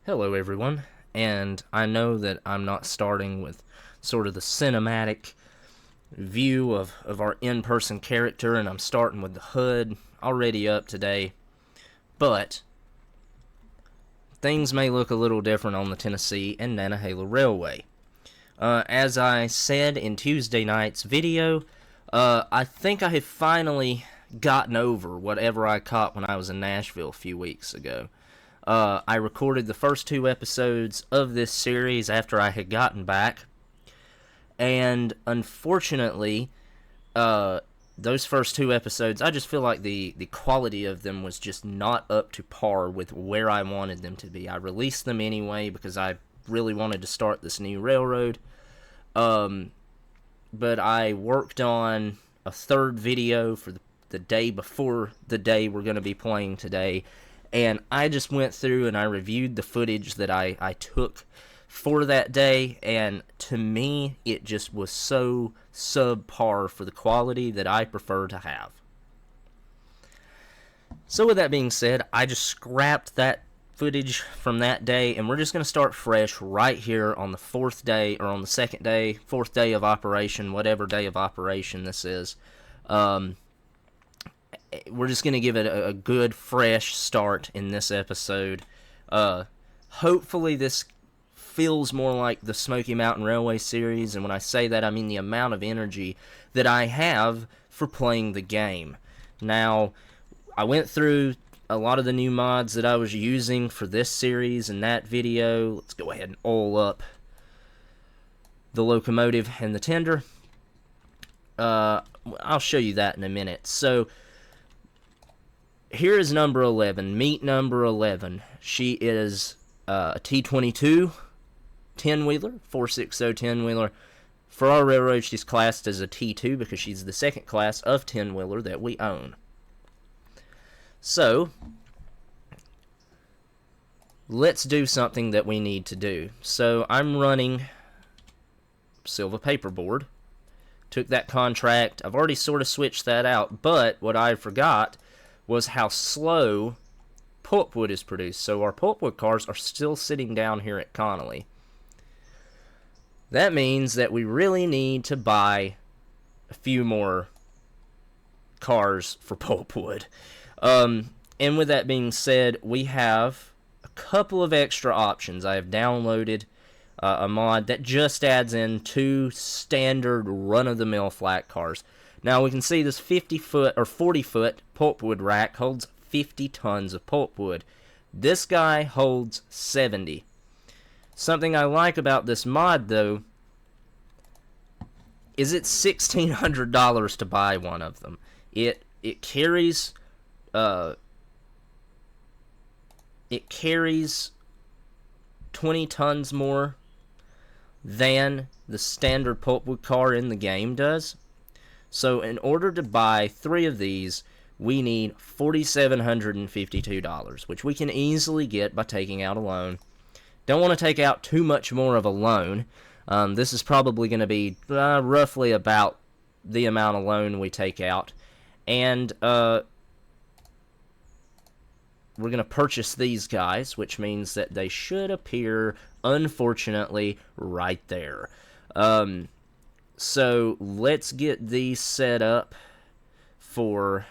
Hello everyone, and I know that I'm not starting with sort of the cinematic view of our in-person character, and I'm starting with the HUD already up today, but things may look a little different on the Tennessee and Nantahala Railway. As I said in Tuesday night's video, I think I have finally gotten over whatever I caught when I was in Nashville a few weeks ago. I recorded the first 2 episodes of this series after I had gotten back, and unfortunately, those first 2 episodes, I just feel like the quality of them was just not up to par with where I wanted them to be. I released them anyway because I really wanted to start this new railroad, but I worked on a 3rd video for the day before the day we're going to be playing today, and I just went through and I reviewed the footage that I took for that day, and to me, it just was so subpar for the quality that I prefer to have. So with that being said, I just scrapped that footage from that day, and we're just going to start fresh right here on the 4th day, or on the 2nd day, 4th day of operation, whatever day of operation this is. We're just going to give it a good, fresh start in this episode. Hopefully this feels more like the Smoky Mountain Railway series, and when I say that, I mean the amount of energy that I have for playing the game. Now, I went through a lot of the new mods that I was using for this series in that video. Let's go ahead and oil up the locomotive and the tender. I'll show you that in a minute. So, here is number 11, meet number 11. She is a T22 10-wheeler, 460 10-wheeler. For our railroad, she's classed as a T2 because she's the 2nd class of 10-wheeler that we own. So, let's do something that we need to do. So, I'm running Sylva paperboard. Took that contract. I've already sort of switched that out, but what I forgot was how slow pulpwood is produced. So our pulpwood cars are still sitting down here at Connolly. That means that we really need to buy a few more cars for pulpwood. And with that being said, we have a couple of extra options. I have downloaded a mod that just adds in 2 standard run-of-the-mill flat cars. Now we can see this 50-foot or 40-foot pulpwood rack holds 50 tons of pulpwood. This guy holds 70. Something I like about this mod, though, is it's $1,600 to buy one of them. It carries 20 tons more than the standard pulpwood car in the game does. So in order to buy 3 of these, we need $4,752, which we can easily get by taking out a loan. Don't want to take out too much more of a loan. This is probably going to be roughly about the amount of loan we take out. And we're going to purchase these guys, which means that they should appear, unfortunately, right there. So let's get these set up for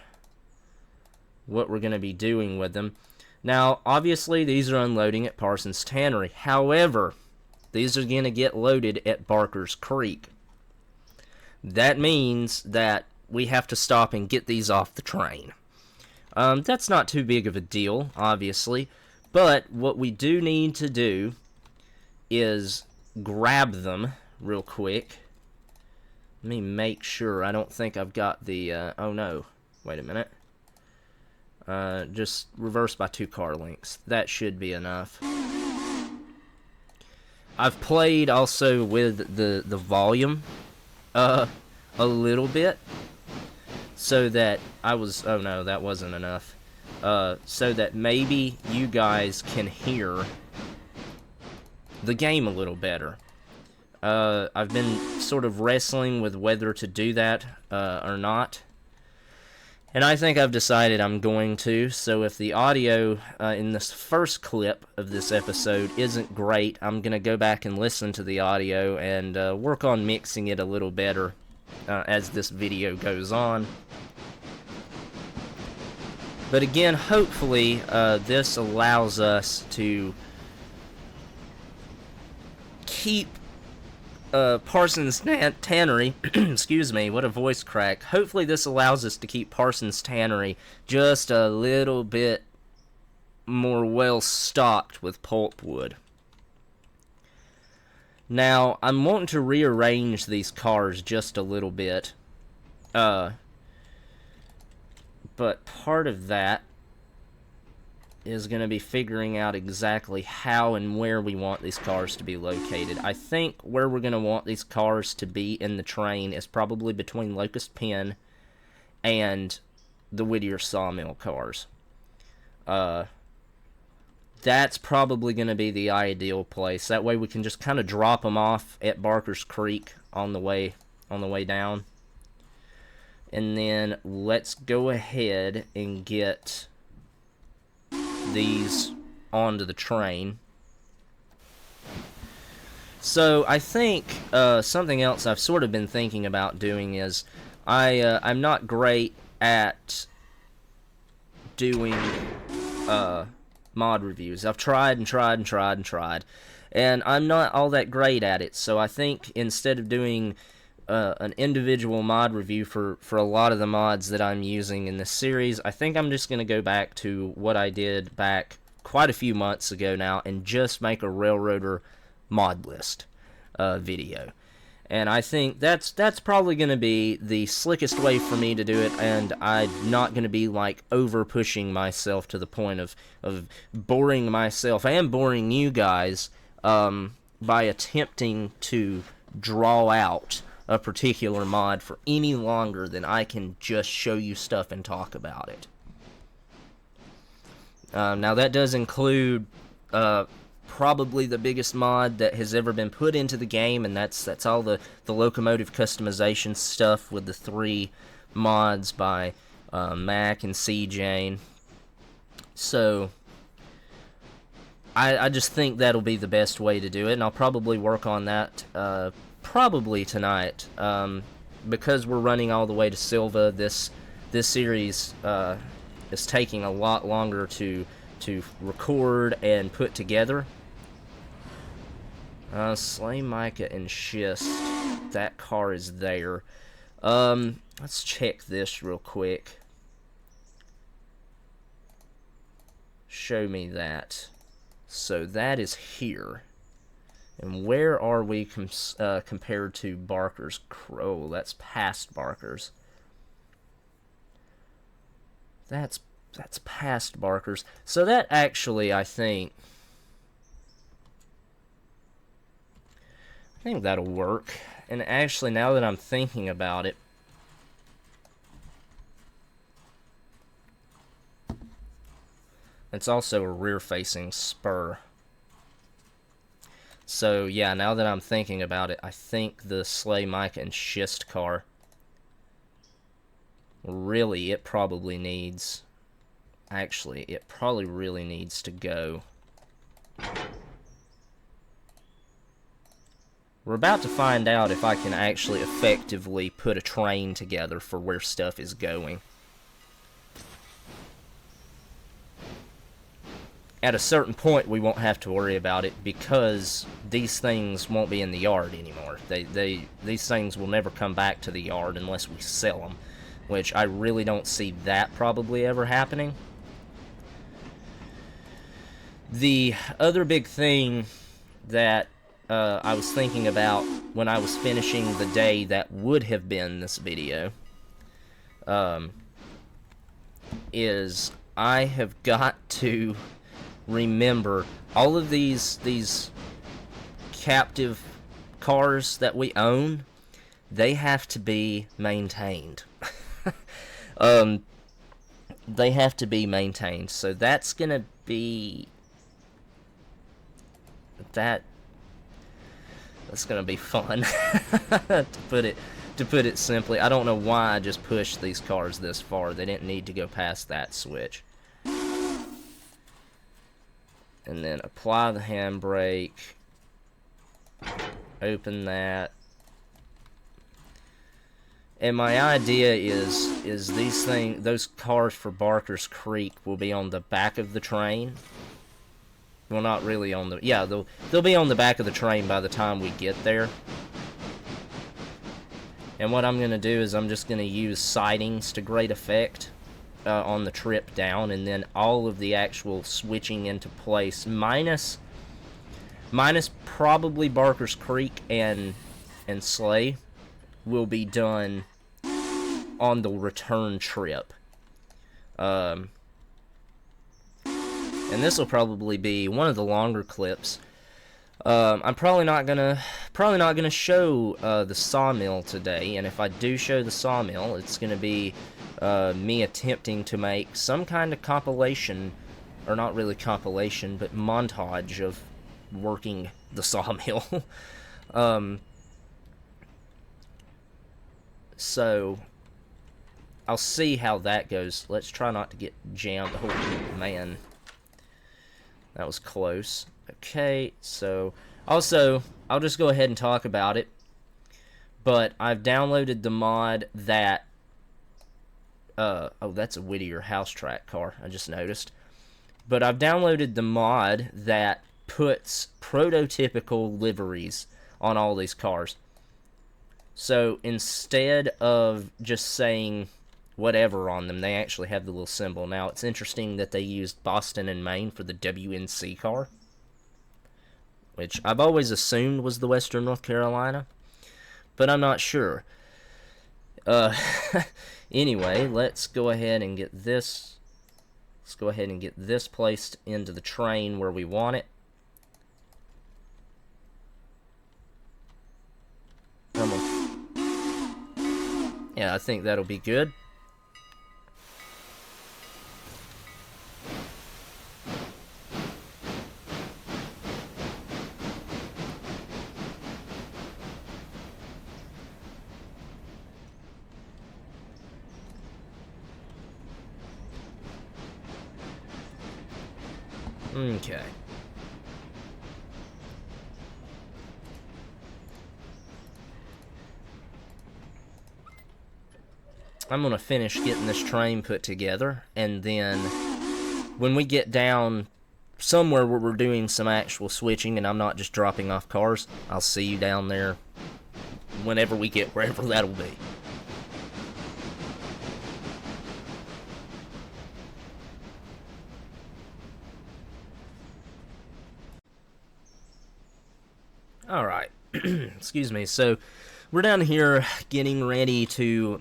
what we're going to be doing with them. Now, obviously, these are unloading at Parsons Tannery. However, these are going to get loaded at Barker's Creek. That means that we have to stop and get these off the train. That's not too big of a deal, obviously, but what we do need to do is grab them real quick. Let me make sure. I don't think I've got the, oh no, wait a minute. Just reverse by 2 car lengths. That should be enough. I've played also with the volume a little bit, so that I was, oh no, that wasn't enough. So that maybe you guys can hear the game a little better. I've been sort of wrestling with whether to do that or not. And I think I've decided I'm going to, so if the audio in this first clip of this episode isn't great, I'm going to go back and listen to the audio and work on mixing it a little better as this video goes on. But again, hopefully this allows us to keep Parsons Tannery, excuse me, what a voice crack. Hopefully this allows us to keep Parsons Tannery just a little bit more well stocked with pulpwood. Now, I'm wanting to rearrange these cars just a little bit. But part of that is going to be figuring out exactly how and where we want these cars to be located. I think where we're going to want these cars to be in the train is probably between Locust Pen and the Whittier Sawmill cars. That's probably going to be the ideal place. That way we can just kind of drop them off at Barker's Creek on the way down. And then let's go ahead and get these onto the train. So I think something else I've sort of been thinking about doing is I'm not great at doing mod reviews. I've tried and tried and tried and tried, and I'm not all that great at it. So I think instead of doing an individual mod review for a lot of the mods that I'm using in this series, I think I'm just going to go back to what I did back quite a few months ago now and just make a Railroader mod list video. And I think that's probably going to be the slickest way for me to do it, and I'm not going to be like over pushing myself to the point of boring myself and boring you guys by attempting to draw out a particular mod for any longer than I can just show you stuff and talk about it. Now that does include probably the biggest mod that has ever been put into the game, and that's all the locomotive customization stuff with the 3 mods by Mac and CJ. So I just think that'll be the best way to do it, and I'll probably work on that probably tonight, because we're running all the way to Sylva. This series is taking a lot longer to record and put together. Slay Mica and Schist, that car is there. Let's check this real quick. Show me that. So that is here. And where are we compared to Barker's Crow? That's past Barker's. That's past Barker's. So that actually, I think that'll work. And actually, now that I'm thinking about it, it's also a rear-facing spur. So, yeah, now that I'm thinking about it, I think the Slay Mica and Schist car, really, it probably needs, actually, it probably really needs to go. We're about to find out if I can actually effectively put a train together for where stuff is going. At a certain point, we won't have to worry about it because these things won't be in the yard anymore. These things will never come back to the yard unless we sell them, which I really don't see that probably ever happening. The other big thing that I was thinking about when I was finishing the day that would have been this video is I have got to remember all of these captive cars that we own, they have to be maintained. They have to be maintained. So that's gonna be that's gonna be fun to To put it simply, I don't know why I just pushed these cars this far. They didn't need to go past that switch. And then apply the handbrake. Open that. And my idea is those cars for Barker's Creek will be on the back of the train. Well, not really on the... Yeah, they'll be on the back of the train by the time we get there. And what I'm going to do is I'm just going to use sidings to great effect on the trip down, and then all of the actual switching into place, minus probably Barker's Creek and Sleigh, will be done on the return trip. And this will probably be one of the longer clips. I'm probably not gonna show the sawmill today, and if I do show the sawmill, it's gonna be me attempting to make some kind of compilation, or not really compilation, but montage of working the sawmill. So I'll see how that goes. Let's try not to get jammed. Oh man, that was close. Okay, so also I'll just go ahead and talk about it, but I've downloaded the mod that oh, that's a Whittier house track car, I just noticed. But I've downloaded the mod that puts prototypical liveries on all these cars. So instead of just saying whatever on them, they actually have the little symbol. Now, it's interesting that they used Boston and Maine for the WNC car, which I've always assumed was the Western North Carolina, but I'm not sure. Anyway, let's go ahead and get this. Let's go ahead and get this placed into the train where we want it. Yeah, I think that'll be good. Okay. I'm going to finish getting this train put together, and then when we get down somewhere where we're doing some actual switching and I'm not just dropping off cars, I'll see you down there whenever we get wherever that'll be. Alright, excuse me, so we're down here getting ready to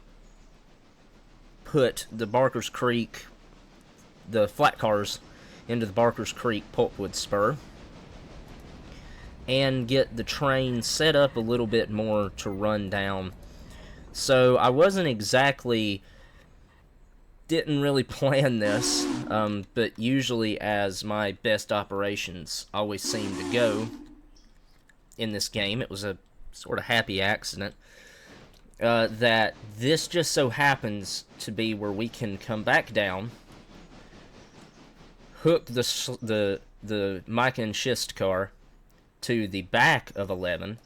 put the Barker's Creek, the flat cars, into the Barker's Creek pulpwood spur, and get the train set up a little bit more to run down. So I didn't really plan this, but usually as my best operations always seem to go in this game, it was a sort of happy accident. That this just so happens to be where we can come back down, hook the mica and schist car to the back of 11,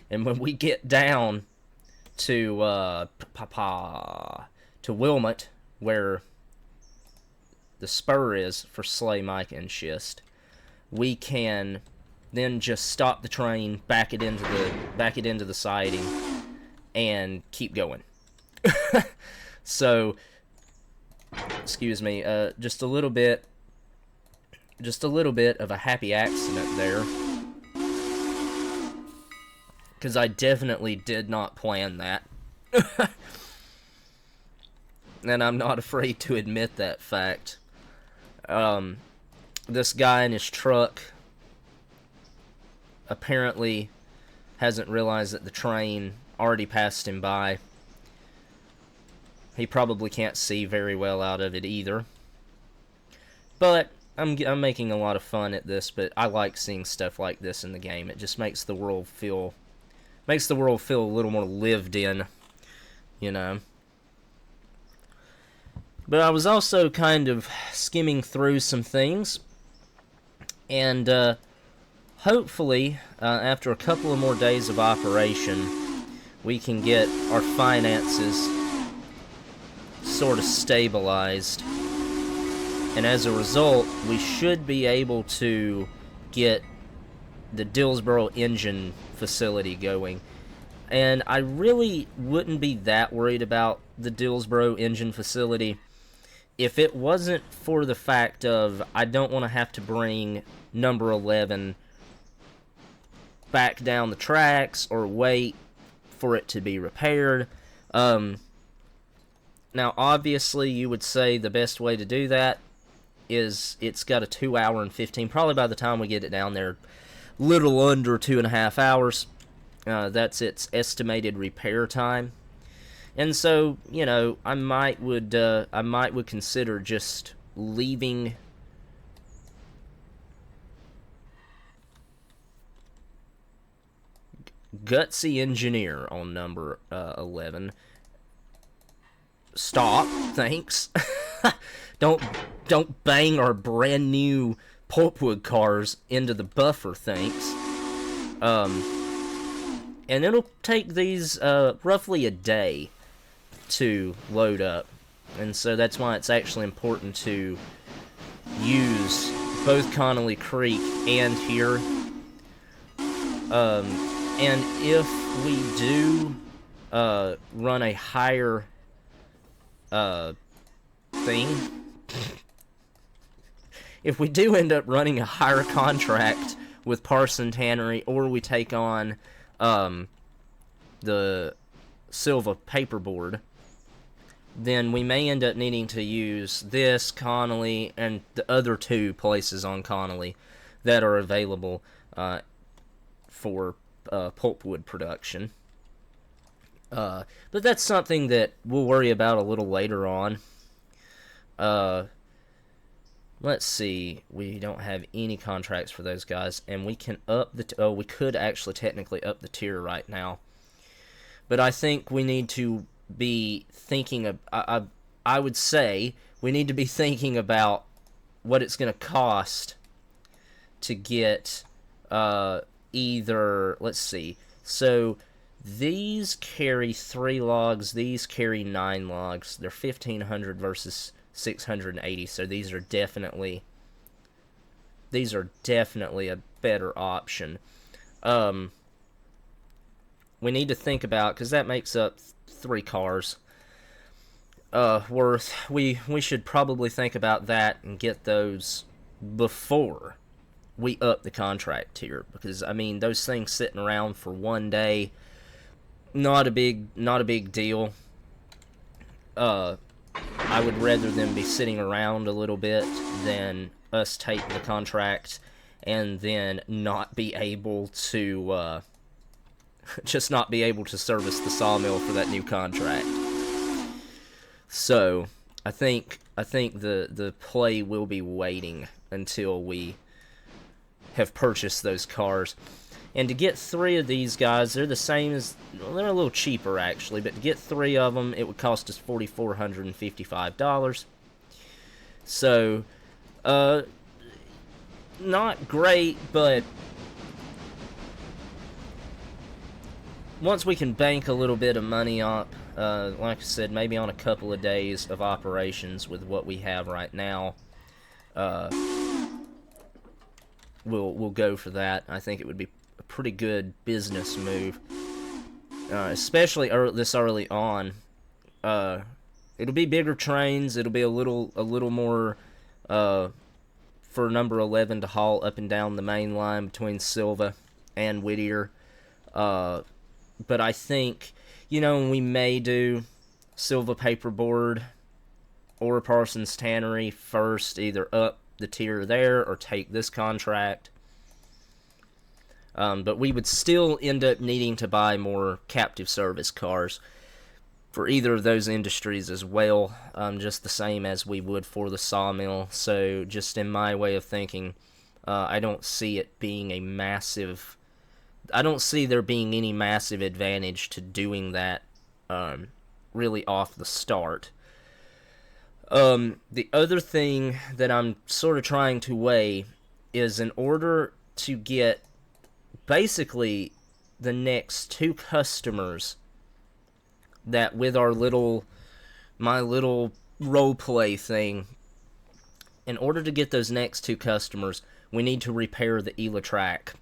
and when we get down to Wilmot, where the spur is for Sleigh, mica, and schist, we can then just stop the train, back it into the siding, and keep going. So, excuse me, just a little bit of a happy accident there, because I definitely did not plan that. And I'm not afraid to admit that fact. This guy in his truck apparently hasn't realized that the train already passed him by. He probably can't see very well out of it either. But I'm making a lot of fun at this, but I like seeing stuff like this in the game. It just makes the world feel a little more lived in. you know. But I was also kind of skimming through some things, and hopefully, after a couple of more days of operation, we can get our finances sort of stabilized. And as a result, we should be able to get the Dillsboro engine facility going. And I really wouldn't be that worried about the Dillsboro engine facility if it wasn't for the fact of I don't want to have to bring number 11 back down the tracks or wait for it to be repaired. Now, obviously, you would say the best way to do that is it's got a 2 hour and 15, probably by the time we get it down there, little under 2.5 hours. That's its estimated repair time. And so, you know, I might would consider just leaving Gutsy Engineer on number 11. Stop, thanks. Don't bang our brand new pulpwood cars into the buffer, thanks. And it'll take these roughly a day to load up, and so that's why it's actually important to use both Connolly Creek and here. And if we do run a higher if we do end up running a higher contract with Parson Tannery, or we take on the Sylva paperboard, then we may end up needing to use this, Connolly, and the other 2 places on Connolly that are available for pulpwood production. But that's something that we'll worry about a little later on. Let's see. We don't have any contracts for those guys, and we can up the... we could actually technically up the tier right now. But I think we need to be thinking of... I would say we need to be thinking about what it's going to cost to get either... Let's see. So these carry 3 logs. These carry 9 logs. They're 1,500 versus 680, so these are definitely a better option. We need to think about, because that makes up 3 cars worth. We should probably think about that and get those before we up the contract here, because I mean those things sitting around for 1 day, not a big deal. I would rather them be sitting around a little bit than us take the contract and then not be able to just not be able to service the sawmill for that new contract. So I think the play will be waiting until we have purchased those cars. And to get 3 of these guys, they're the same as... Well, they're a little cheaper, actually. But to get 3 of them, it would cost us $4,455. So, not great, but... once we can bank a little bit of money up, like I said, maybe on a couple of days of operations with what we have right now, we'll go for that. I think it would be a pretty good business move, especially this early on. It'll be bigger trains. It'll be a little more for number 11 to haul up and down the main line between Sylva and Whittier. But I think, you know, we may do Sylva paperboard or Parsons Tannery first, either up the tier there or take this contract. But we would still end up needing to buy more captive service cars for either of those industries as well, just the same as we would for the sawmill. So just in my way of thinking, I don't see it being a massive... I don't see there being any massive advantage to doing that really off the start. The other thing that I'm sort of trying to weigh is, in order to get basically the next 2 customers that with my little role play thing, in order to get those next 2 customers, we need to repair the Ela track.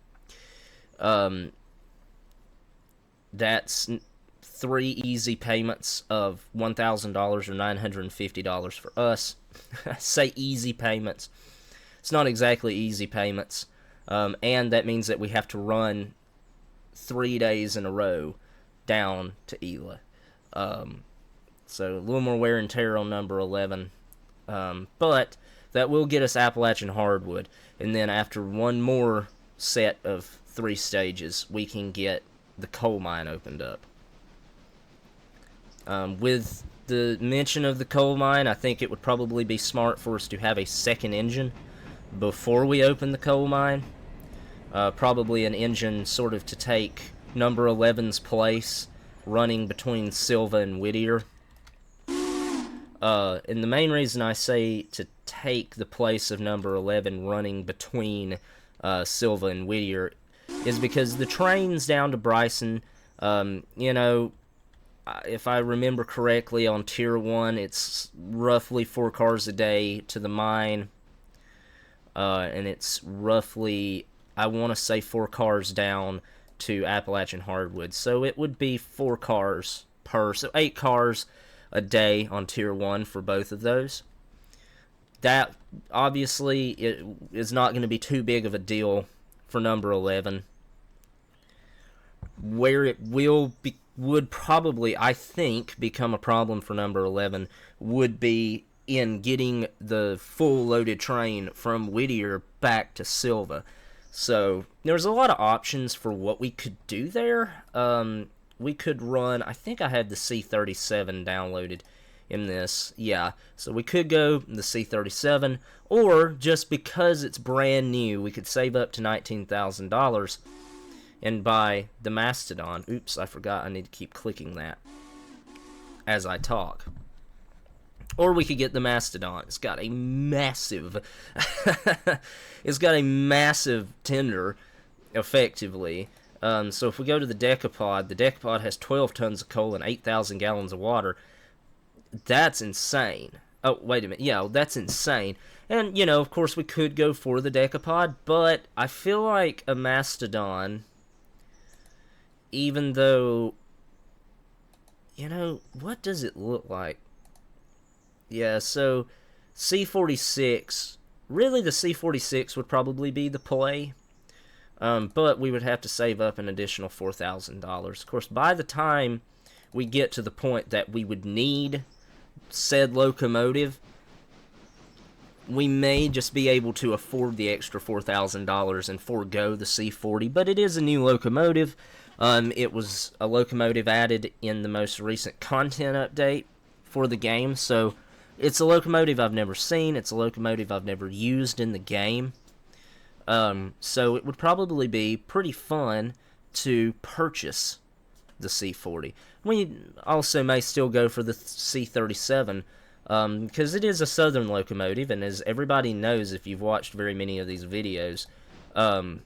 That's 3 easy payments of $1,000 or $950 for us. I say easy payments. It's not exactly easy payments. And that means that we have to run 3 days in a row down to Ela. So a little more wear and tear on number 11. But that will get us Appalachian hardwood. And then after one more set of 3 stages, we can get the coal mine opened up. With the mention of the coal mine, I think it would probably be smart for us to have a second engine before we open the coal mine. Probably an engine sort of to take number 11's place, running between Sylva and Whittier. And the main reason I say to take the place of number 11 running between Sylva and Whittier is because the trains down to Bryson, if I remember correctly, on Tier 1, it's roughly 4 cars a day to the mine. And it's roughly, I want to say, 4 cars down to Appalachian hardwood. So it would be 4 cars so 8 cars a day on Tier 1 for both of those. That, obviously, it is not going to be too big of a deal for number 11. Where it would probably, I think, become a problem for number 11 would be in getting the full loaded train from Whittier back to Sylva. So there's a lot of options for what we could do there. We could run, I think I had the C37 downloaded in this. Yeah, so we could go the C37, or just because it's brand new, we could save up to $19,000 and buy the Mastodon. Oops, I forgot I need to keep clicking that as I talk. Or we could get the Mastodon. It's got a massive tender, effectively. So if we go to the Decapod has 12 tons of coal and 8,000 gallons of water. That's insane. Oh, wait a minute. Yeah, that's insane. And, of course, we could go for the Decapod, but I feel like a Mastodon, even though, what does it look like? Yeah, so C46, really the C46 would probably be the play, but we would have to save up an additional $4,000. Of course, by the time we get to the point that we would need said locomotive, we may just be able to afford the extra $4,000 and forego the C40, but it is a new locomotive. It was a locomotive added in the most recent content update for the game, so it's a locomotive I've never seen. It's a locomotive I've never used in the game. So it would probably be pretty fun to purchase the C40. We also may still go for the C37, because it is a southern locomotive, and as everybody knows if you've watched very many of these videos, I've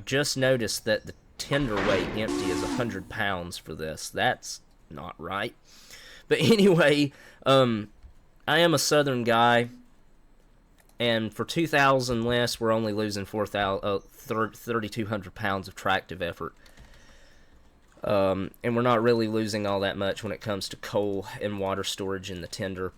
just noticed that the tender weight empty is 100 pounds for this. That's not right. But anyway, I am a southern guy, and for 2,000 less, we're only losing 3,200 pounds of tractive effort. And we're not really losing all that much when it comes to coal and water storage in the tender.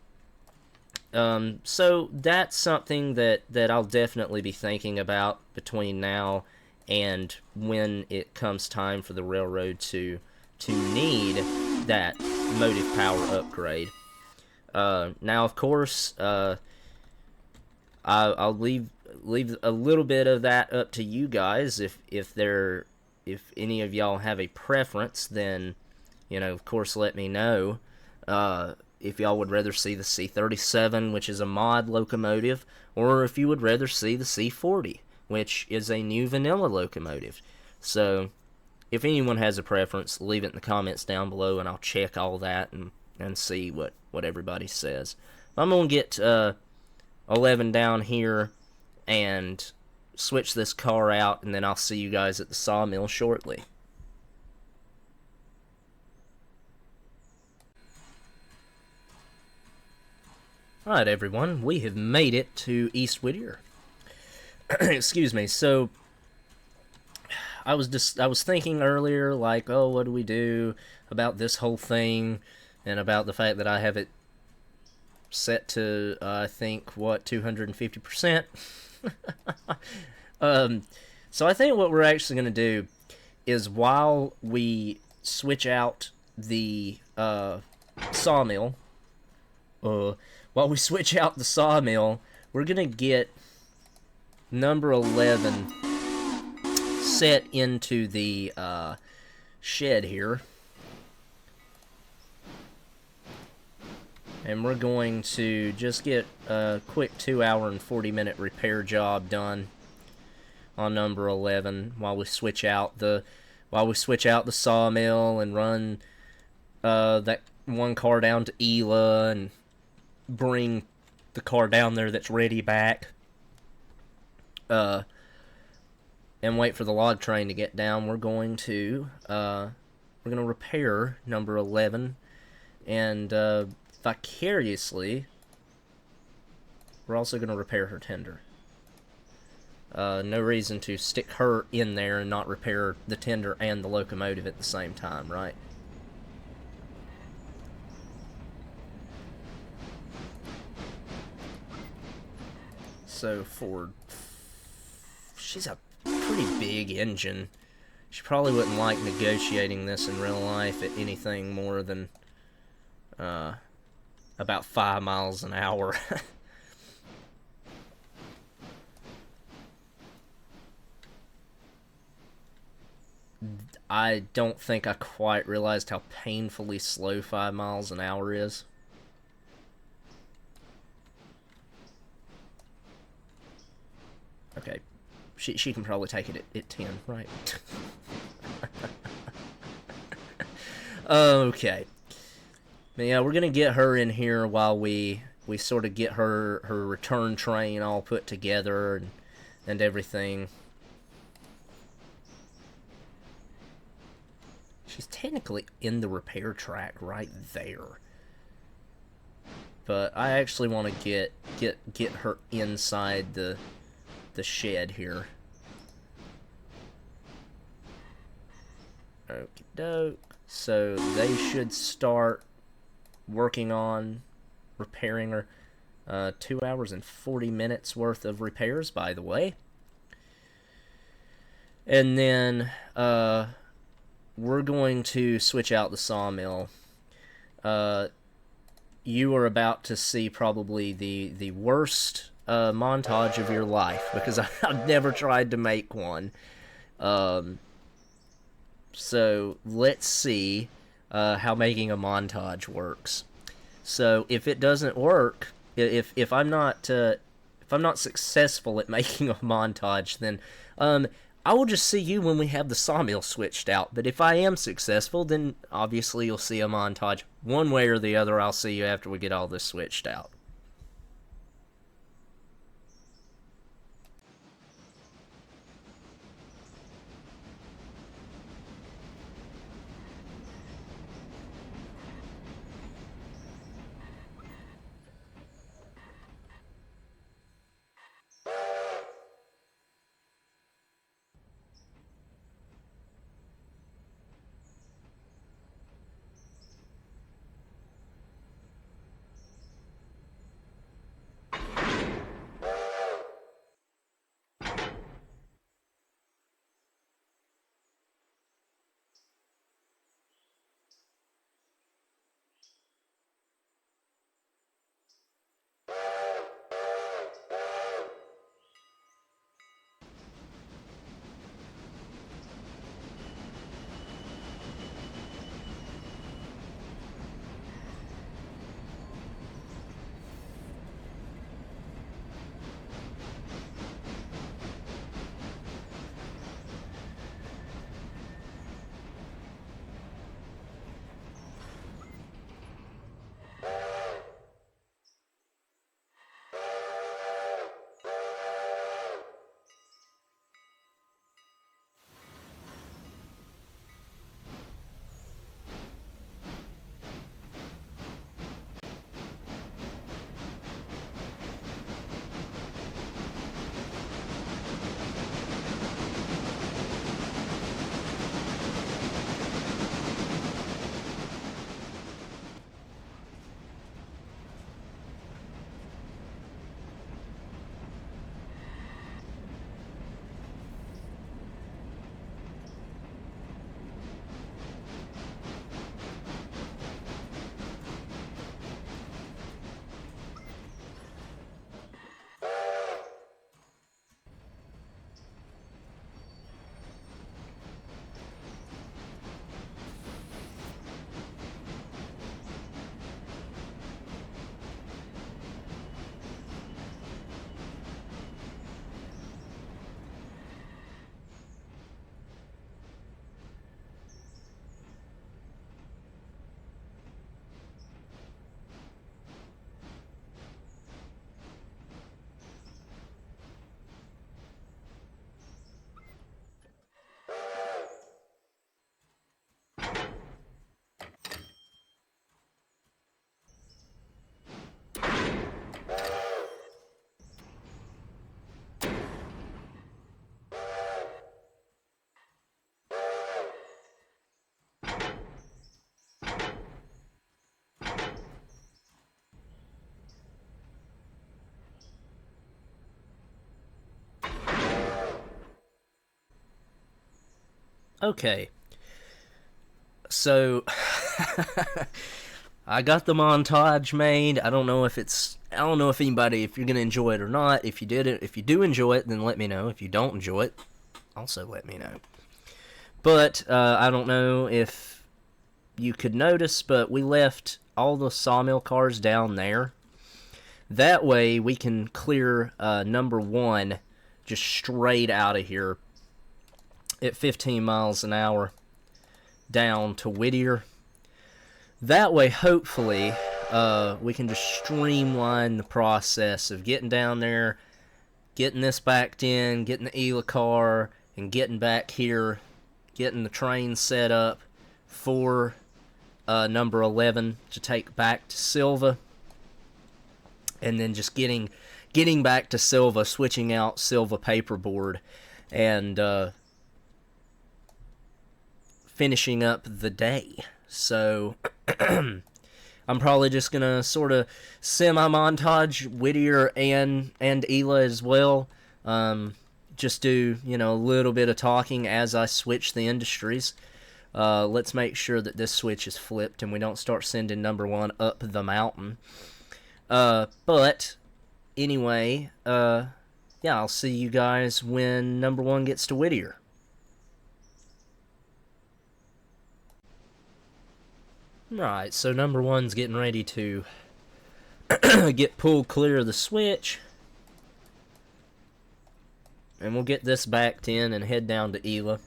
So that's something that I'll definitely be thinking about between now and when it comes time for the railroad to need that motive power upgrade. Now, of course, I'll leave a little bit of that up to you guys. If any of y'all have a preference, then of course let me know. If y'all would rather see the C37, which is a mod locomotive, or if you would rather see the C40, which is a new vanilla locomotive. So if anyone has a preference, leave it in the comments down below, and I'll check all that and see what everybody says. I'm going to get 11 down here and switch this car out, and then I'll see you guys at the sawmill shortly. Alright, everyone, we have made it to East Whittier. Excuse me. So I was thinking earlier, like, oh, what do we do about this whole thing, and about the fact that I have it set to I think what 250%. So I think what we're actually going to do is, while we switch out the sawmill, we're gonna get number 11 set into the shed here, and we're going to just get a quick 2-hour and 40-minute repair job done on number 11 while we switch out the sawmill and run that one car down to Ela and bring the car down there that's ready back, and wait for the log train to get down. We're going to repair number 11, and vicariously we're also going to repair her tender. No reason to stick her in there and not repair the tender and the locomotive at the same time, right? So she's a pretty big engine. She probably wouldn't like negotiating this in real life at anything more than about 5 miles an hour. I don't think I quite realized how painfully slow 5 miles an hour is. Okay, she can probably take it at 10, right? Okay. But yeah, we're gonna get her in here while we sort of get her return train all put together and everything. She's technically in the repair track right there, but I actually want to get her inside the shed here. Okie doke. So they should start working on repairing her. 2 hours and 40 minutes worth of repairs, by the way. And then we're going to switch out the sawmill. You are about to see probably the worst montage of your life, because I've never tried to make one. So let's see how making a montage works. So if it doesn't work, if I'm not successful at making a montage, then I will just see you when we have the sawmill switched out. But if I am successful, then obviously you'll see a montage. One way or the other, I'll see you after we get all this switched out. Okay, so I got the montage made. I don't know if anybody, if you're gonna enjoy it or not. If you do enjoy it, then let me know. If you don't enjoy it, also let me know. But I don't know if you could notice, but we left all the sawmill cars down there. That way we can clear number 1 just straight out of here at 15 miles an hour down to Whittier. That way, hopefully, we can just streamline the process of getting down there, getting this backed in, getting the Ela car, and getting back here, getting the train set up for number 11 to take back to Sylva, and then just getting back to Sylva, switching out Sylva paperboard, and finishing up the day. So I'm probably just gonna sort of semi-montage Whittier and Ela as well. Just do, a little bit of talking as I switch the industries. Let's make sure that this switch is flipped and we don't start sending number 1 up the mountain. But anyway, yeah, I'll see you guys when number 1 gets to Whittier. Right, so number 1's getting ready to get pulled clear of the switch. And we'll get this backed in and head down to Ela.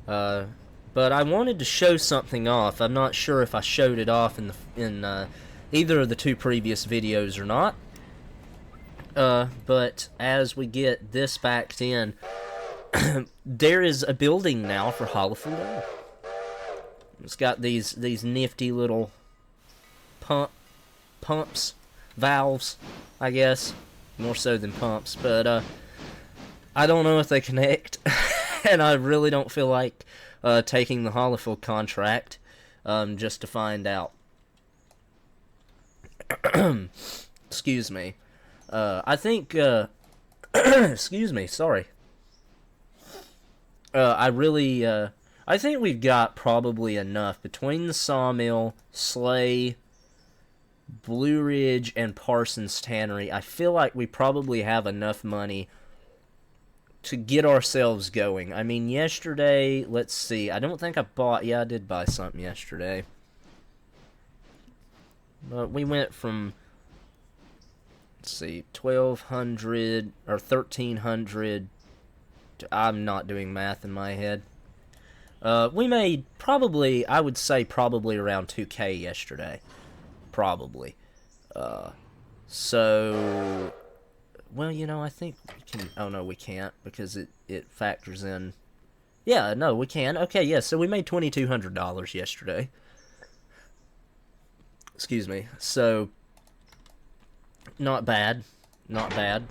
But I wanted to show something off. I'm not sure if I showed it off in either of the 2 previous videos or not. But as we get this backed in, there is a building now for Hollifield. It's got these nifty little pumps, valves, I guess, more so than pumps. But I don't know if they connect, and I really don't feel like taking the Hollifield contract just to find out. Excuse me. I think. Excuse me. Sorry. I think we've got probably enough between the sawmill, Slay, Blue Ridge, and Parsons Tannery. I feel like we probably have enough money to get ourselves going. I mean, yesterday, let's see. I don't think I bought. Yeah, I did buy something yesterday. But we went from, let's see, 1,200 or 1,300 to, I'm not doing math in my head. We made probably, I would say probably around 2K yesterday. Probably. So, well, I think we can, oh no, we can't, because it factors in, yeah, no, we can. Okay, yeah, so we made $2,200 yesterday. Excuse me. So, not bad. Not bad.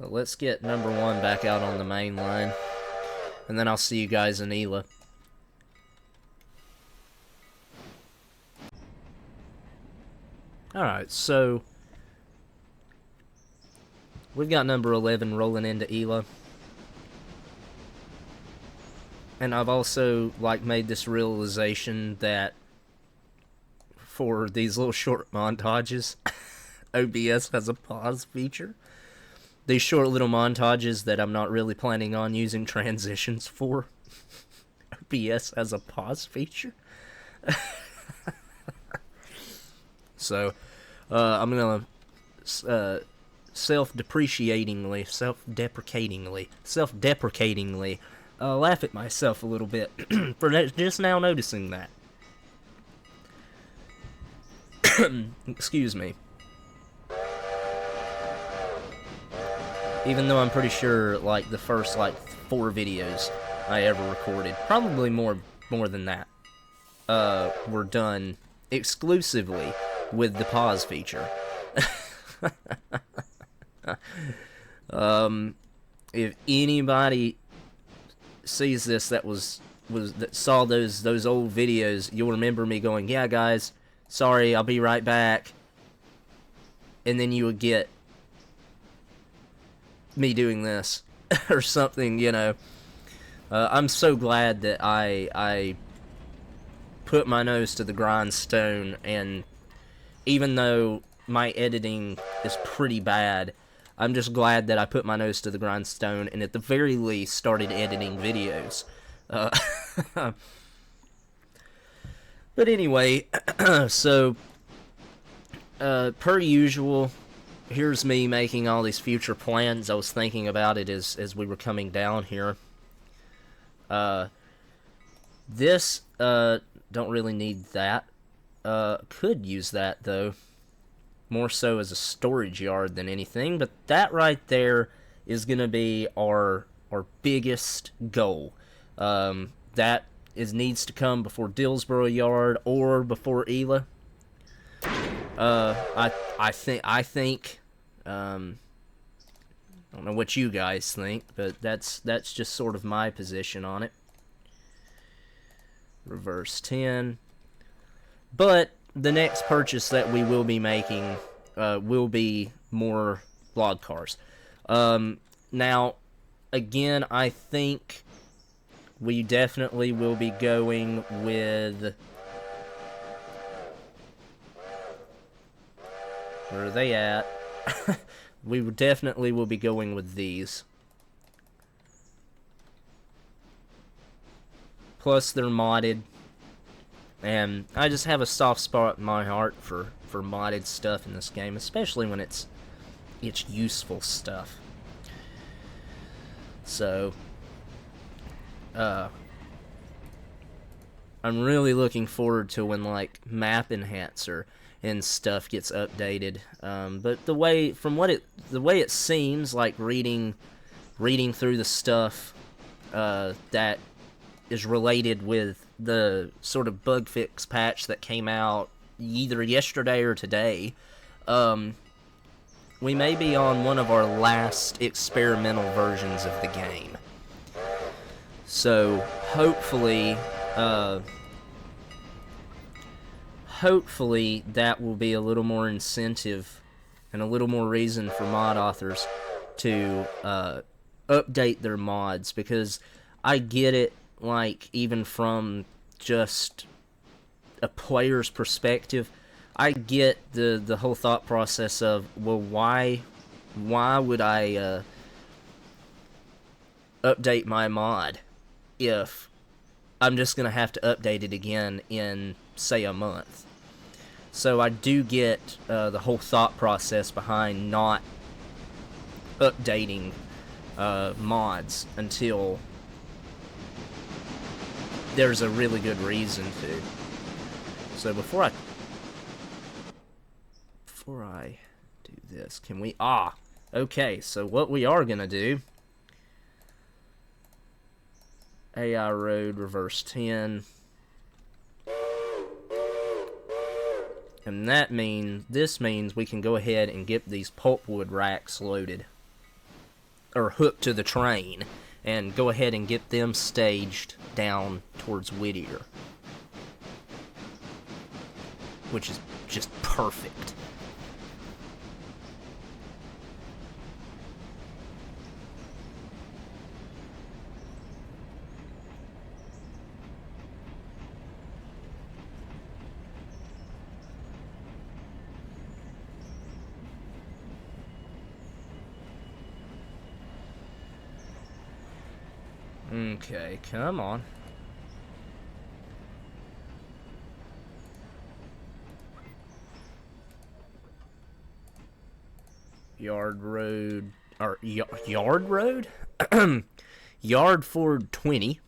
But let's get number 1 back out on the main line. And then I'll see you guys in Ela. Alright, so we've got number 11 rolling into Ela. And I've also, made this realization that for these little short montages, OBS has a pause feature. These short little montages that I'm not really planning on using transitions for. OBS has a pause feature. So, I'm gonna self-deprecatingly laugh at myself a little bit for just now noticing that. Excuse me. Even though I'm pretty sure, the first, 4 videos I ever recorded, probably more than that, were done exclusively with the pause feature. If anybody sees this that saw those old videos, you'll remember me going, yeah, guys, sorry, I'll be right back. And then you would get me doing this. or something, you know. I'm so glad that I put my nose to the grindstone, and even though my editing is pretty bad, I'm just glad that I put my nose to the grindstone and at the very least started editing videos. But anyway, so per usual, here's me making all these future plans. I was thinking about it as we were coming down here. This don't really need that. Could use that though, more so as a storage yard than anything. But that right there is gonna be our biggest goal. That needs to come before Dillsboro Yard or before Ela. I think I don't know what you guys think, but that's just sort of my position on it. Reverse 10. But the next purchase that we will be making will be more log cars. Now, again, I think we definitely will be going with... Where are they at? We definitely will be going with these. Plus, they're modded. And I just have a soft spot in my heart for modded stuff in this game, especially when it's useful stuff. So, I'm really looking forward to when, like, Map Enhancer and stuff gets updated. But the way it seems, like reading through the stuff that is related with the sort of bug fix patch that came out either yesterday or today, we may be on one of our last experimental versions of the game. So hopefully that will be a little more incentive and a little more reason for mod authors to update their mods, because I get it, like, even from just a player's perspective, I get the whole thought process of, well, why would I update my mod if I'm just gonna have to update it again in, say, a month? So I do get the whole thought process behind not updating mods until there's a really good reason to. So before I do this, can we... okay, so what we are gonna do... AI Road, reverse 10... And this means we can go ahead and get these pulpwood racks loaded. Or hooked to the train. And go ahead and get them staged down towards Whittier. Which is just perfect. Okay, come on. Yard Road, or Yard Road? Yard Ford 20.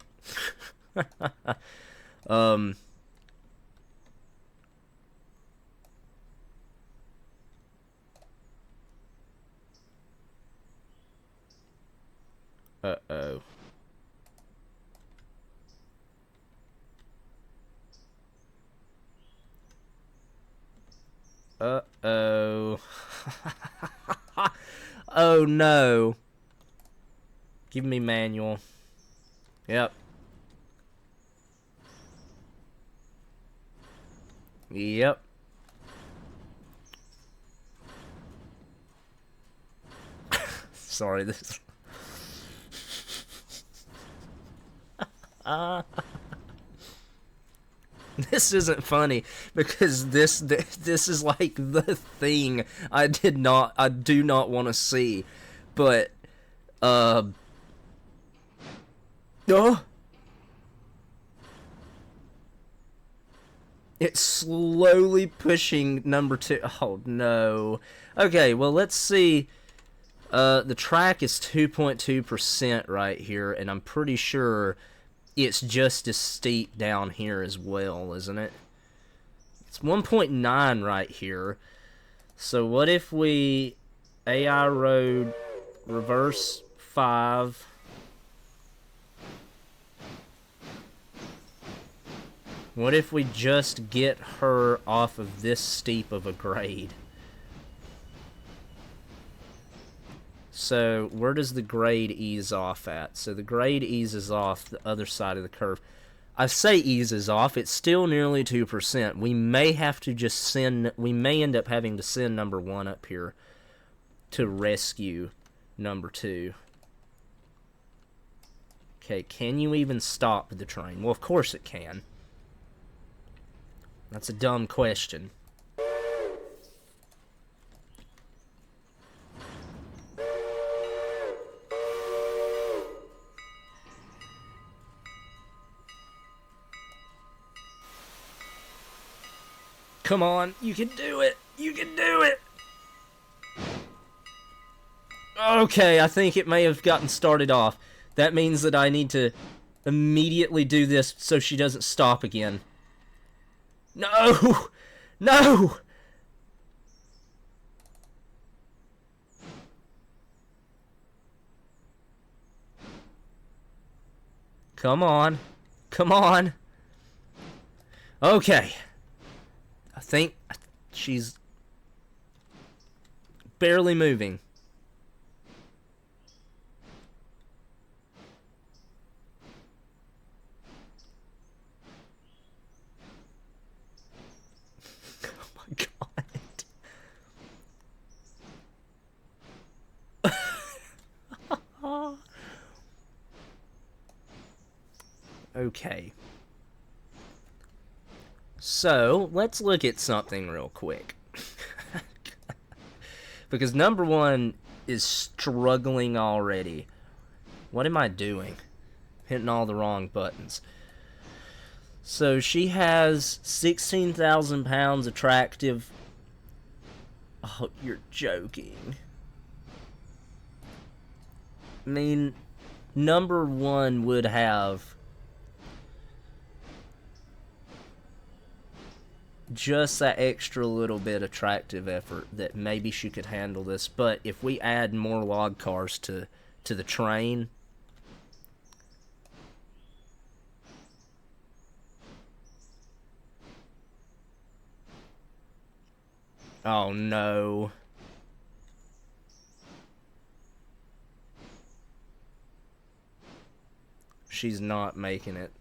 Uh-oh. Uh-oh. Oh, no. Give me manual. Yep. Yep. Sorry, this... This isn't funny because this is like the thing I do not want to see, but oh, it's slowly pushing number 2. Oh no. Okay, well let's see. The track is 2.2% right here, and I'm pretty sure it's just as steep down here as well, isn't it? It's 1.9 right here. So what if we AI road reverse 5? What if we just get her off of this steep of a grade? So where does the grade ease off at? So the grade eases off the other side of the curve. I say eases off, it's still nearly 2%. We may have to just send, we may end up having to send number 1 up here to rescue number 2. Okay, can you even stop the train? Well, of course it can. That's a dumb question. Come on, you can do it! You can do it! Okay, I think it may have gotten started off. That means that I need to immediately do this so she doesn't stop again. No! No! Come on. Come on. Okay. I think she's barely moving. Oh my God. Okay. So, let's look at something real quick. Because number 1 is struggling already. What am I doing? Hitting all the wrong buttons. So, she has 16,000 pounds attractive. Oh, you're joking. I mean, number 1 would have just that extra little bit attractive effort that maybe she could handle this. But if we add more log cars to the train, oh no. She's not making it.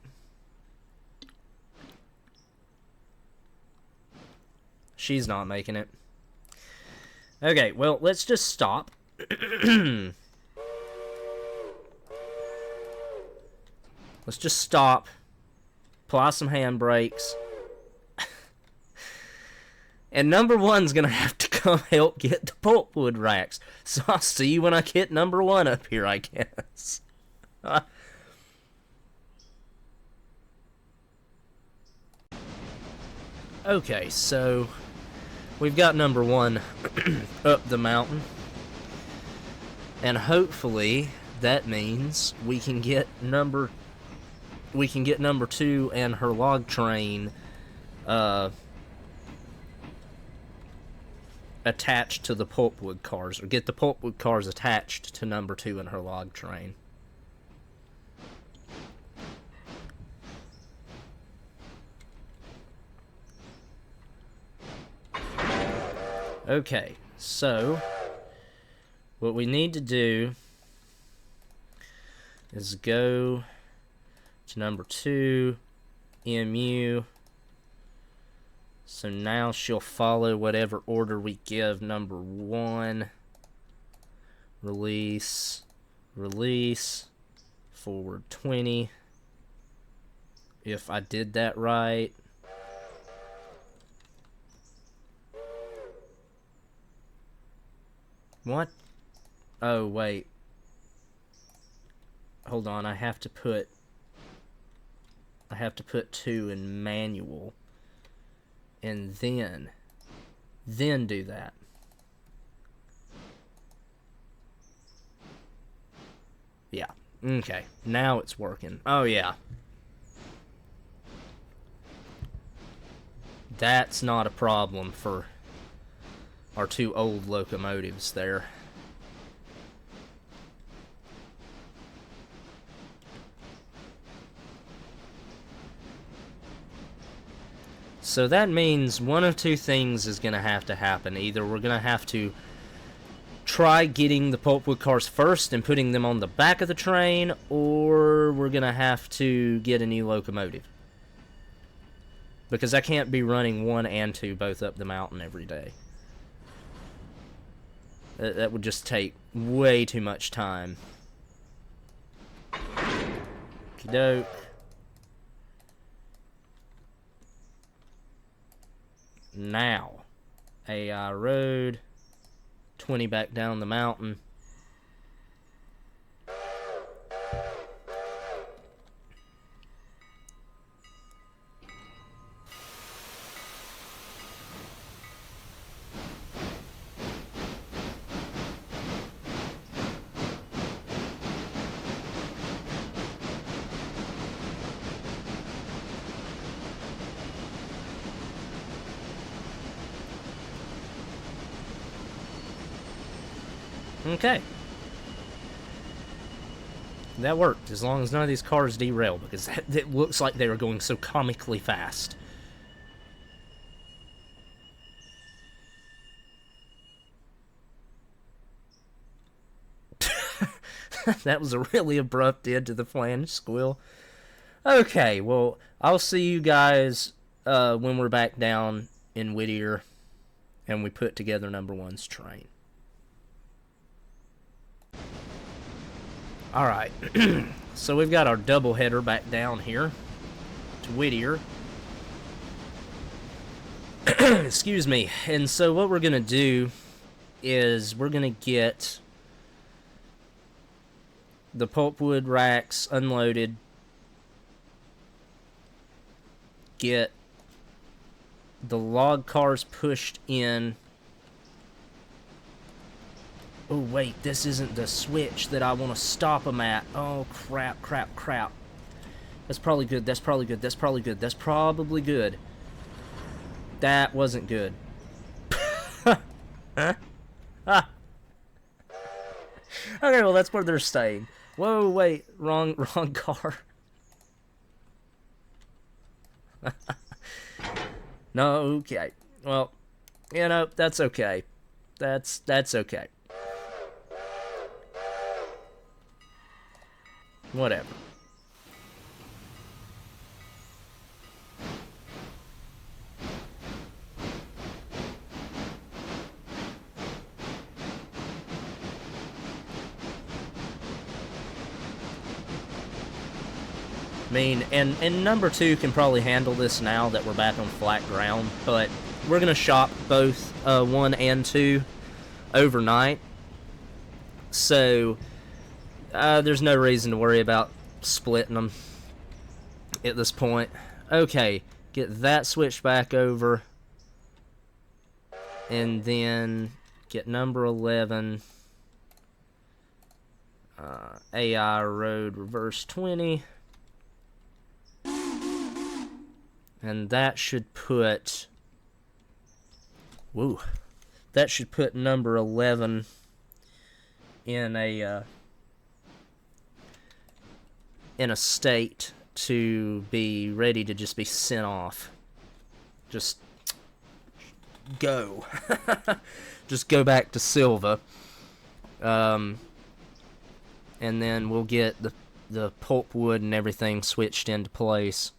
She's not making it. Okay, well, let's just stop. Let's just stop. Apply some handbrakes. And number 1's gonna have to come help get the pulpwood racks. So I'll see you when I get number 1 up here, I guess. Okay, so we've got number 1 up the mountain, and hopefully that means we can get number 2 and her log train attached to the pulpwood cars, or get the pulpwood cars attached to number 2 and her log train. Okay, so what we need to do is go to number 2, MU. So now she'll follow whatever order we give number 1. Release, release, forward 20, if I did that right. What? Oh, wait. Hold on, I have to put 2 in manual. And then do that. Yeah. Okay. Now it's working. Oh, yeah. That's not a problem for our 2 old locomotives there. So that means one of 2 things is going to happen. Either we're going to have to try getting the pulpwood cars first and putting them on the back of the train, or we're going to have to get a new locomotive. Because I can't be running 1 and 2 both up the mountain every day. That would just take way too much time. Okey-doke. Now, AI road, 20 back down the mountain. Okay. That worked, as long as none of these cars derail, because it looks like they were going so comically fast. That was a really abrupt end to the flange squeal. Okay, well, I'll see you guys when we're back down in Whittier and we put together number 1's train. Alright, so we've got our double header back down here to Whittier. Excuse me. And so what we're going to do is we're going to get the pulpwood racks unloaded, get the log cars pushed in. Oh, wait, this isn't the switch that I want to stop them at. Oh, crap, crap, crap. That's probably good, that's probably good, that's probably good, that's probably good. That wasn't good. Okay, well, that's where they're staying. Whoa, wait, wrong car. No, okay. Well, you know, that's okay. That's okay. Whatever. I mean, and number 2 can probably handle this now that we're back on flat ground, but we're going to shop both 1 and 2 overnight. So there's no reason to worry about splitting them at this point. Okay, get that switched back over. And then get number 11. AI road reverse 20. And that should put... Woo. That should put number 11 in a state to be ready to just be sent off. Just go. Just go back to Sylva. And then we'll get the pulpwood and everything switched into place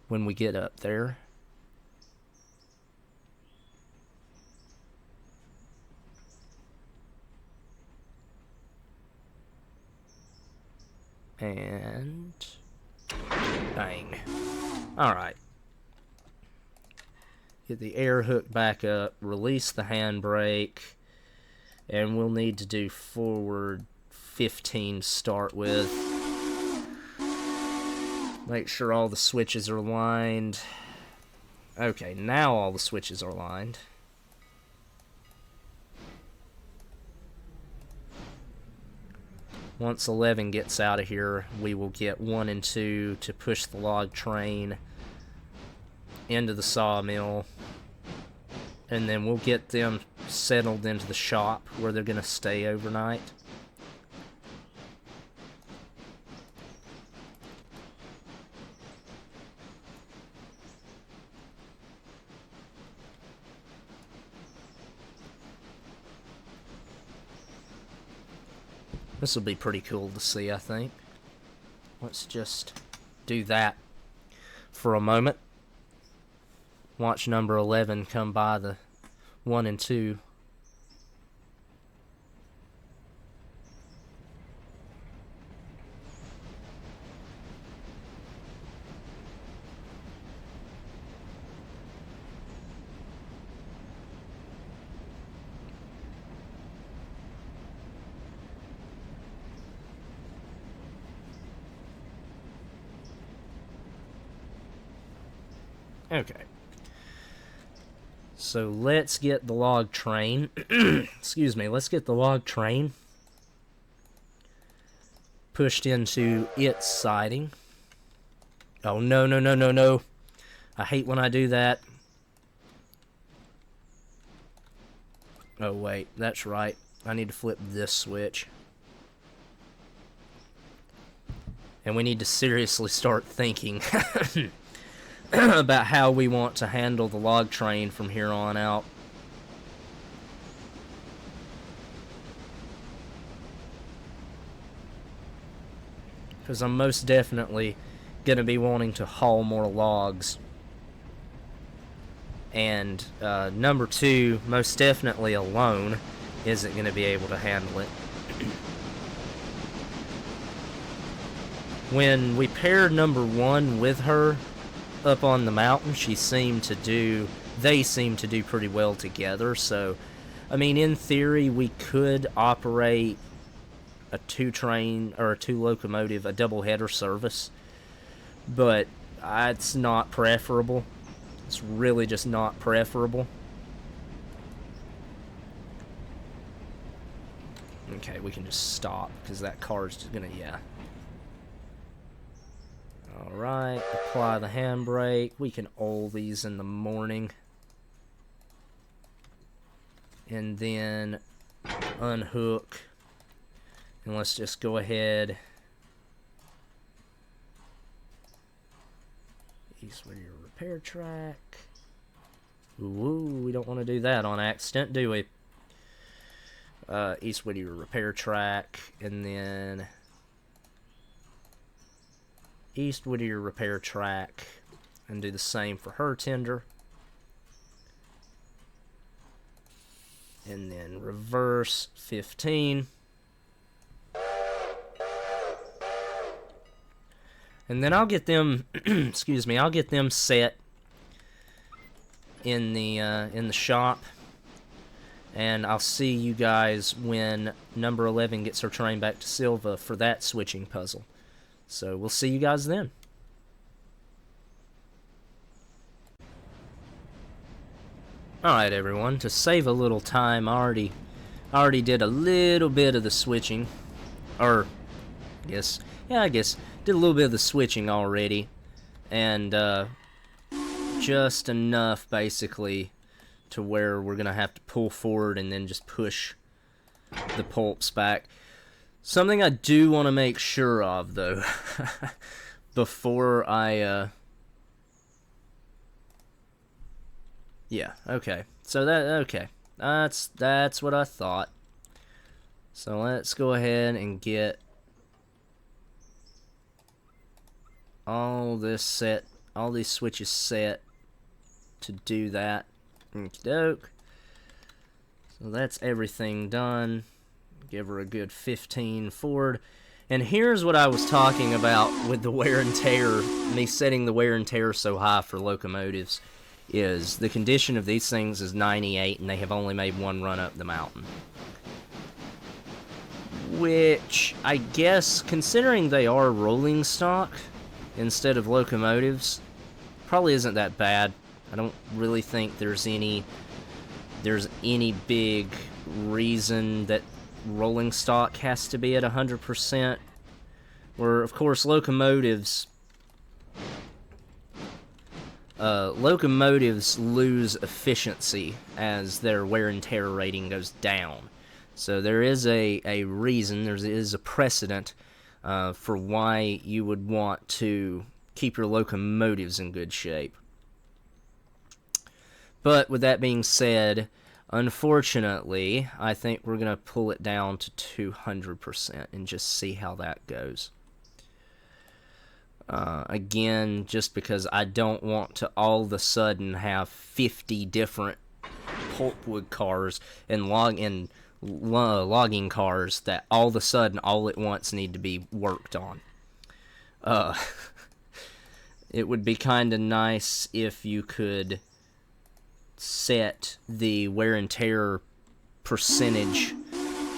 when we get up there. And Dang. Alright. Get the air hook back up, release the handbrake, and we'll need to do forward 15 to start with. Make sure all the switches are lined. Okay, now all the switches are lined. Once 11 gets out of here, we will get 1 and 2 to push the log train into the sawmill. And then we'll get them settled into the shop where they're going to stay overnight. This will be pretty cool to see, I think. Let's just do that for a moment. Watch number 11 come by the 1 and 2. Okay. So let's get the log train. Excuse me. Let's get the log train pushed into its siding. Oh, no, no, no, no, no. I hate when I do that. Oh, wait. That's right. I need to flip this switch. And we need to seriously start thinking about how we want to handle the log train from here on out. Because I'm most definitely going to be wanting to haul more logs. And number 2, most definitely alone, isn't going to be able to handle it. When we paired number 1 with her up on the mountain, they seem to do pretty well together. So, I mean, in theory, we could operate a 2-train or a 2-locomotive, a double-header service, but it's not preferable. It's really just not preferable. Okay, we can just stop because that car's just gonna, yeah. Alright, apply the handbrake. We can oil these in the morning. And then unhook. And let's just go ahead. East Whittier repair track. Ooh, we don't want to do that on accident, do we? East Whittier repair track. And then East Whittier repair track, and do the same for her tender. And then reverse 15. And then I'll get them excuse me, I'll get them set in the shop. And I'll see you guys when number 11 gets her train back to Sylva for that switching puzzle. So we'll see you guys then. Alright everyone, to save a little time, I already did a little bit of the switching. Or, I guess did a little bit of the switching already. And, just enough, basically, to where we're going to have to pull forward and then just push the pulps back. Something I do want to make sure of, though, before I, yeah, okay. So okay. That's what I thought. So let's go ahead and get all these switches set to do that. Okey-doke. So that's everything done. Give her a good 15 forward. And here's what I was talking about with the wear and tear, me setting the wear and tear so high for locomotives, is the condition of these things is 98 and they have only made one run up the mountain. Which, I guess, considering they are rolling stock instead of locomotives, probably isn't that bad. I don't really think there's any big reason that rolling stock has to be at 100%. Where, of course, locomotives lose efficiency as their wear and tear rating goes down. So there is a reason, there is a precedent for why you would want to keep your locomotives in good shape. But with that being said, unfortunately, I think we're going to pull it down to 200% and just see how that goes. Again, just because I don't want to all of a sudden have 50 different pulpwood cars and logging cars that all of a sudden, all at once, need to be worked on. It would be kind of nice if you could set the wear and tear percentage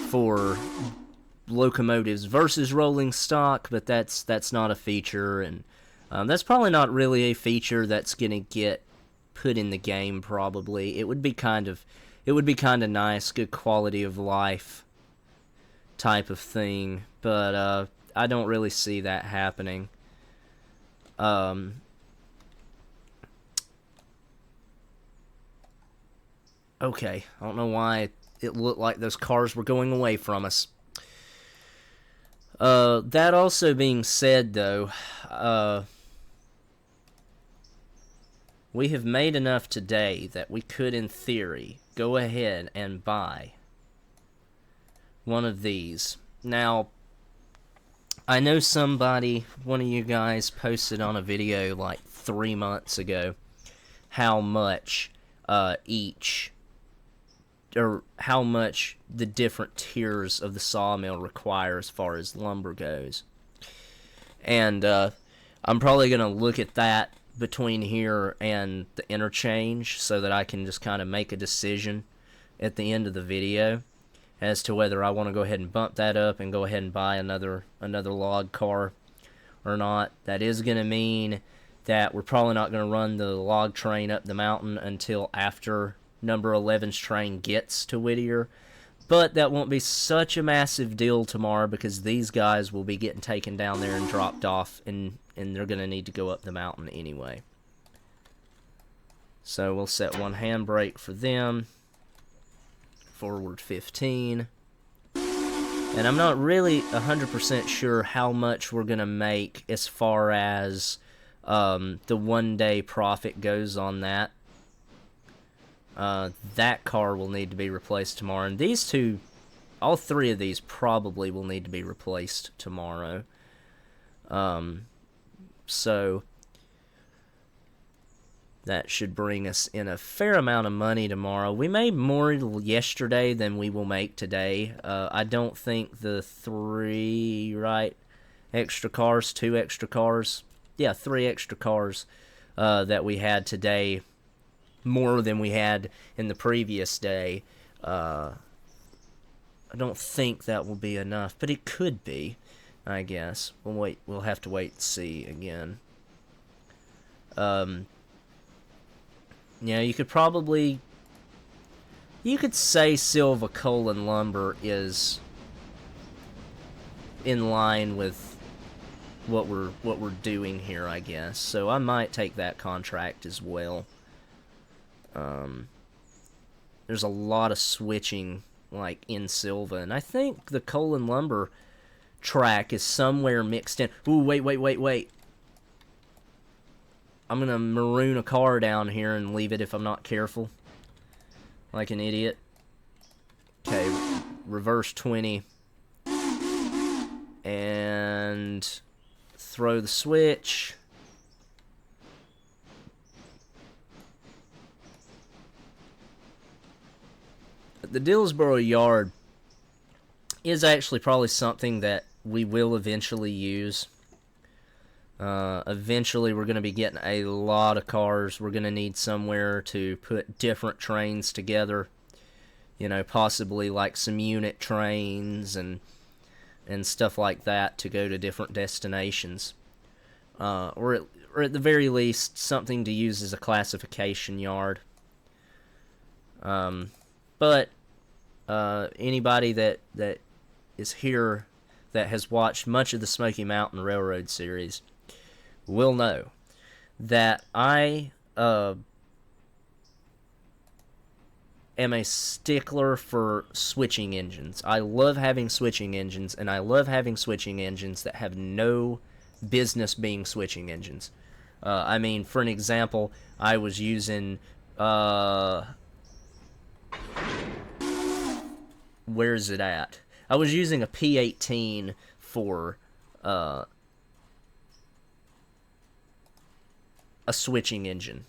for locomotives versus rolling stock, but that's not a feature, and that's probably not really a feature that's gonna get put in the game. Probably it would be kind of nice, good quality of life type of thing, but I don't really see that happening. Okay, I don't know why it looked like those cars were going away from us. That also being said, though, we have made enough today that we could, in theory, go ahead and buy one of these. Now, I know one of you guys posted on a video like 3 months ago how much how much the different tiers of the sawmill require as far as lumber goes. And I'm probably going to look at that between here and the interchange so that I can just kind of make a decision at the end of the video as to whether I want to go ahead and bump that up and go ahead and buy another log car or not. That is going to mean that we're probably not going to run the log train up the mountain until after number 11's train gets to Whittier, but that won't be such a massive deal tomorrow because these guys will be getting taken down there and dropped off, and they're going to need to go up the mountain anyway. So we'll set one handbrake for them, forward 15, and I'm not really 100% sure how much we're going to make as far as the 1 day profit goes on that. That car will need to be replaced tomorrow, and these two, all three of these probably will need to be replaced tomorrow. So that should bring us in a fair amount of money tomorrow. We made more yesterday than we will make today. I don't think the three extra cars, 2 extra cars, 3 extra cars that we had today, more than we had in the previous day. I don't think that will be enough, but it could be, I guess. We'll have to wait and see again. You could say Sylva coal and lumber is in line with what we're doing here, I guess. So I might take that contract as well. There's a lot of switching, like, in Sylva, and I think the coal and lumber track is somewhere mixed in. Ooh, wait. I'm gonna maroon a car down here and leave it if I'm not careful. Like an idiot. Okay, reverse 20. And throw the switch. The Dillsboro yard is actually probably something that we will eventually use. Eventually, we're going to be getting a lot of cars. We're going to need somewhere to put different trains together. You know, possibly like some unit trains and stuff like that to go to different destinations. Or at the very least, something to use as a classification yard. But anybody that is here that has watched much of the Smoky Mountain Railroad series will know that I am a stickler for switching engines. I love having switching engines, and I love having switching engines that have no business being switching engines. I mean, for an example, I was using where's it at? I was using a P18 for a switching engine.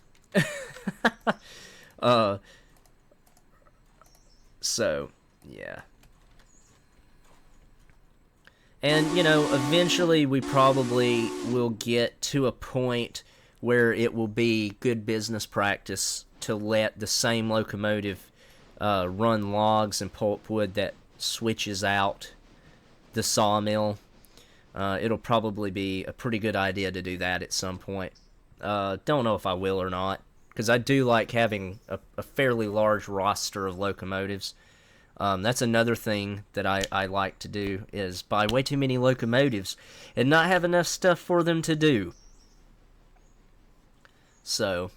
So, yeah. And, you know, eventually we probably will get to a point where it will be good business practice to let the same locomotive run logs and pulpwood that switches out the sawmill. It'll probably be a pretty good idea to do that at some point. Don't know if I will or not, because I do like having a fairly large roster of locomotives. That's another thing that I like to do, is buy way too many locomotives and not have enough stuff for them to do. So,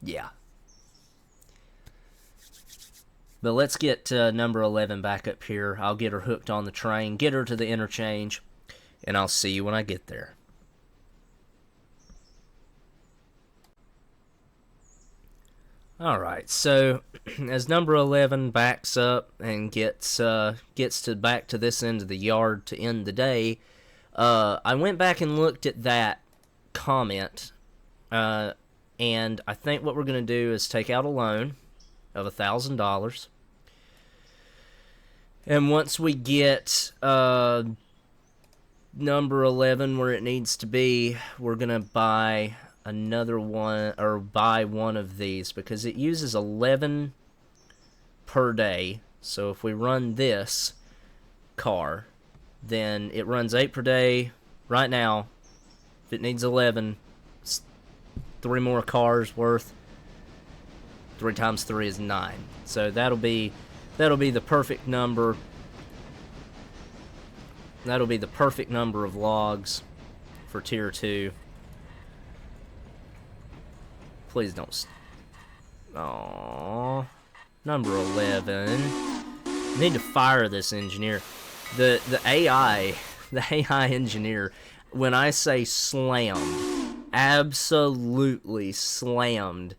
yeah. But let's get number 11 back up here. I'll get her hooked on the train, get her to the interchange, and I'll see you when I get there. Alright, so as number 11 backs up and gets back to this end of the yard to end the day, I went back and looked at that comment, and I think what we're going to do is take out a loan of $1,000. And once we get number 11 where it needs to be, we're going to buy another one, or buy one of these, because it uses 11 per day. So if we run this car, then it runs 8 per day. Right now, if it needs 11, it's 3 more cars worth. 3 times 3 is 9. So that'll be the perfect number. That'll be the perfect number of logs for Tier 2. Please don't. Aww. Number 11. I need to fire this engineer. The AI engineer, when I say slammed, absolutely slammed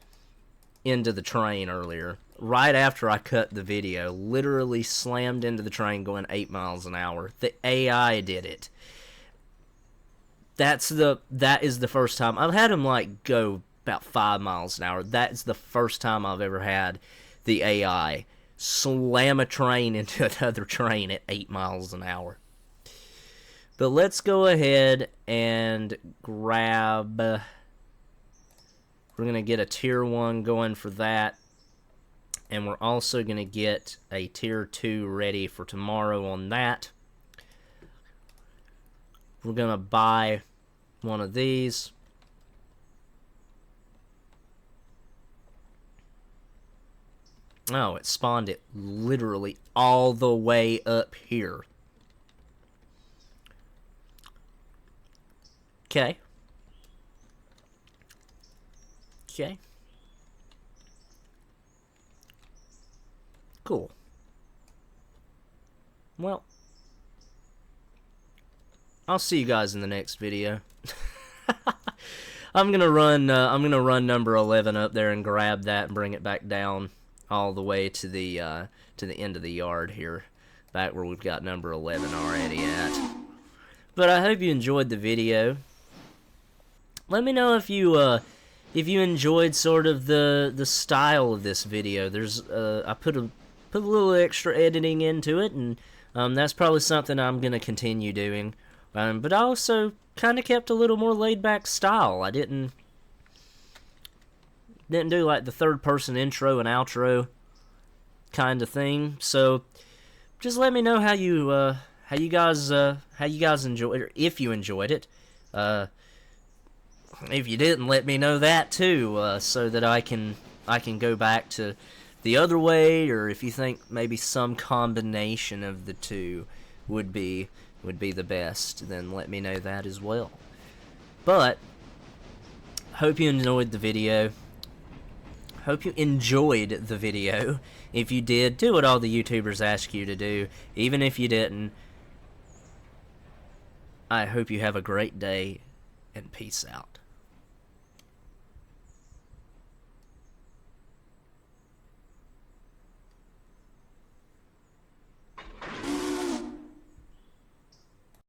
into the train earlier. Right after I cut the video, literally slammed into the train going 8 miles an hour. The AI did it. That is the first time. I've had him like go about 5 miles an hour. That's the first time I've ever had the AI slam a train into another train at 8 miles an hour. But let's go ahead and grab... We're going to get a Tier 1 going for that. And we're also going to get a Tier 2 ready for tomorrow on that. We're going to buy one of these. Oh, it spawned it literally all the way up here. Okay. Okay. Cool. Well, I'll see you guys in the next video. I'm gonna run number 11 up there and grab that and bring it back down all the way to the end of the yard here, back where we've got number 11 already at. But I hope you enjoyed the video. Let me know if you enjoyed sort of the style of this video. There's I put a little extra editing into it, and That's probably something I'm going to continue doing. But I also kind of kept a little more laid-back style. I didn't do like the third-person intro and outro kind of thing. So just let me know how you guys enjoyed it, if you enjoyed it. If you didn't, let me know that too, so that I can go back to the other way, or if you think maybe some combination of the two would be the best, then let me know that as well. But hope you enjoyed the video. If you did, do what all the YouTubers ask you to do. Even if you didn't, I hope you have a great day, and peace out.